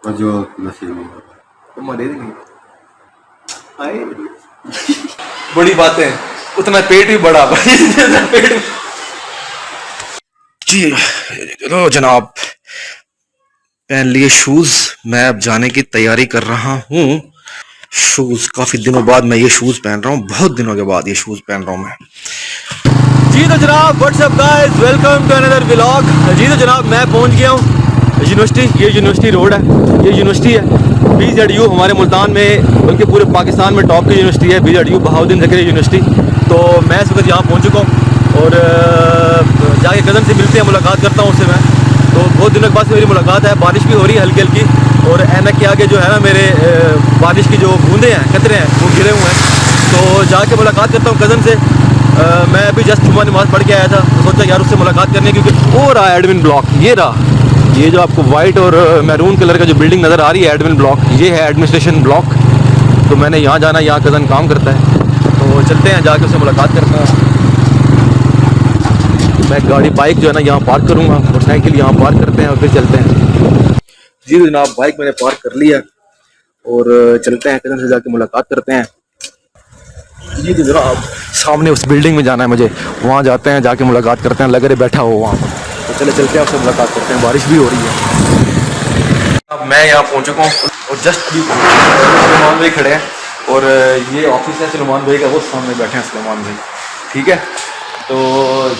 और जो नसीब नहीं होगा तो मरे नहीं आए। बड़ी बातें, उतना पेट भी बड़ा भाई जितना पेट। जी चलो जनाब, पहन लिए शूज। मैं अब जाने की तैयारी कर रहा हूँ। शूज काफी दिनों बाद मैं ये शूज पहन रहा हूँ, बहुत दिनों के बाद ये शूज पहन रहा हूँ मैं। जी तो जनाब, what's up guys, welcome to another vlog. जी तो जनाब, मैं पहुँच गया हूँ यूनिवर्सिटी। ये यूनिवर्सिटी रोड है, ये यूनिवर्सिटी है BZU हमारे मुल्तान में, बल्कि पूरे पाकिस्तान में टॉप की यूनिवर्सिटी है BZU बहाउद्दीन ज़करिया यूनिवर्सिटी। तो मैं इस वक्त यहाँ पहुँच चुका हूँ और जाके कज़न से मिलते हैं, मुलाकात करता हूँ उससे मैं। तो बहुत दिनों के बाद से मेरी मुलाकात है। बारिश भी हो रही है हल्की हल्की, और ऐनक के आगे जो है ना मेरे बारिश की जो बूंदे हैं, कतरे हैं, वो गिरे हुए हैं। तो जाके मुलाकात करता हूँ कज़न से। मैं अभी जस्ट जुम्मा नमाज़ पढ़ के आया था, तो सोचा यार उससे मुलाकात करने, क्योंकि वो रहा एडमिन ब्लॉक। ये रहा, ये जो आपको वाइट और मैरून कलर का जो बिल्डिंग नज़र आ रही है एडमिन ब्लॉक, ये है एडमिनिस्ट्रेशन ब्लॉक। तो मैंने यहाँ जाना, यहाँ कज़न काम करता है, तो चलते हैं, जाके उससे मुलाकात करते हैं। मैं गाड़ी बाइक जो है ना यहाँ पार्क करूँगा, मोटरसाइकिल यहाँ पार्क करते हैं और फिर चलते हैं। जी जनाब, बाइक मैंने पार्क कर लिया और चलते हैं, कज़न से जाके मुलाकात करते हैं। जी तो जनाब, सामने उस बिल्डिंग में जाना है मुझे, वहाँ जाते हैं, जाके मुलाकात करते हैं। लग रहे बैठा हो वहाँ पर, तो चले चलते हैं, उससे मुलाकात करते हैं। बारिश भी हो रही है। अब मैं यहाँ पहुँच चुका हूँ और जस्ट अभी सलमान भाई खड़े हैं, और ये ऑफिस है सलमान भाई का, वो सामने बैठे हैं सलमान भाई। ठीक है, तो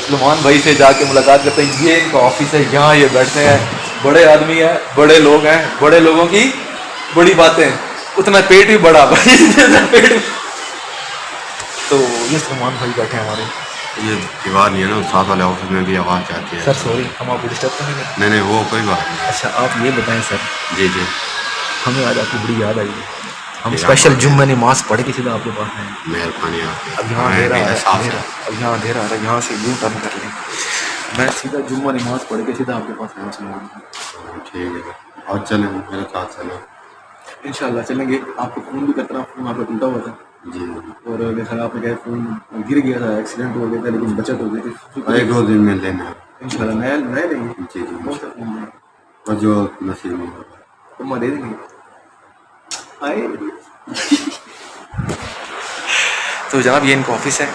सलमान भाई से जाके मुलाकात करते हैं। ये इनका ऑफिस है, यहाँ ये बैठते हैं। बड़े आदमी हैं, बड़े लोग हैं, बड़े लोगों की बड़ी बातें, उतना पेट भी बड़ा भाई जितना पेट। तो ये सलमान भाई बैठे हैं हमारे। ये दीवार नहीं है ना, साथ वाले ऑफिस में भी आवाज़ जाती है। सर सॉरी, हम आपको डिस्टर्ब तो नहीं करें? नहीं नहीं, वो कोई बात नहीं। अच्छा, आप ये बताएं सर, जी जी, हमें आज आपकी बड़ी याद आई है। हम जी, स्पेशल आप जुम्मे नमाज पढ़ के सीधा आपके पास आए हैं। मेहरबानी आपकी। अब यहाँ हमें अंधेरा आ भी रहा एहसास है, है। अब यहाँ अंधेरा आ रहा है, यहाँ से यूँ टर्न कर लें। मैं सीधा जुम्मा नमाज पढ़ के सीधा आपके पास आया सलमान भाई। ठीक है, और चलें, मेरे साथ चलो। इंशाल्लाह चलेंगे। आपको फ़ोन भी करता रहा, फ़ोन आपका टूटा हुआ था, जी, और जैसा आपने कहा फ़ोन गिर गया था, एक्सीडेंट हो गया था, लेकिन बचत हो गई थी। एक दो दिन में लेना है। इंशाल्लाह नया नया लेंगे। जी जी, कौन सा फ़ोन है? और जो नसीब नहीं होगा। तो मरे देंगे आए। तो जनाब, ये इनका ऑफिस है।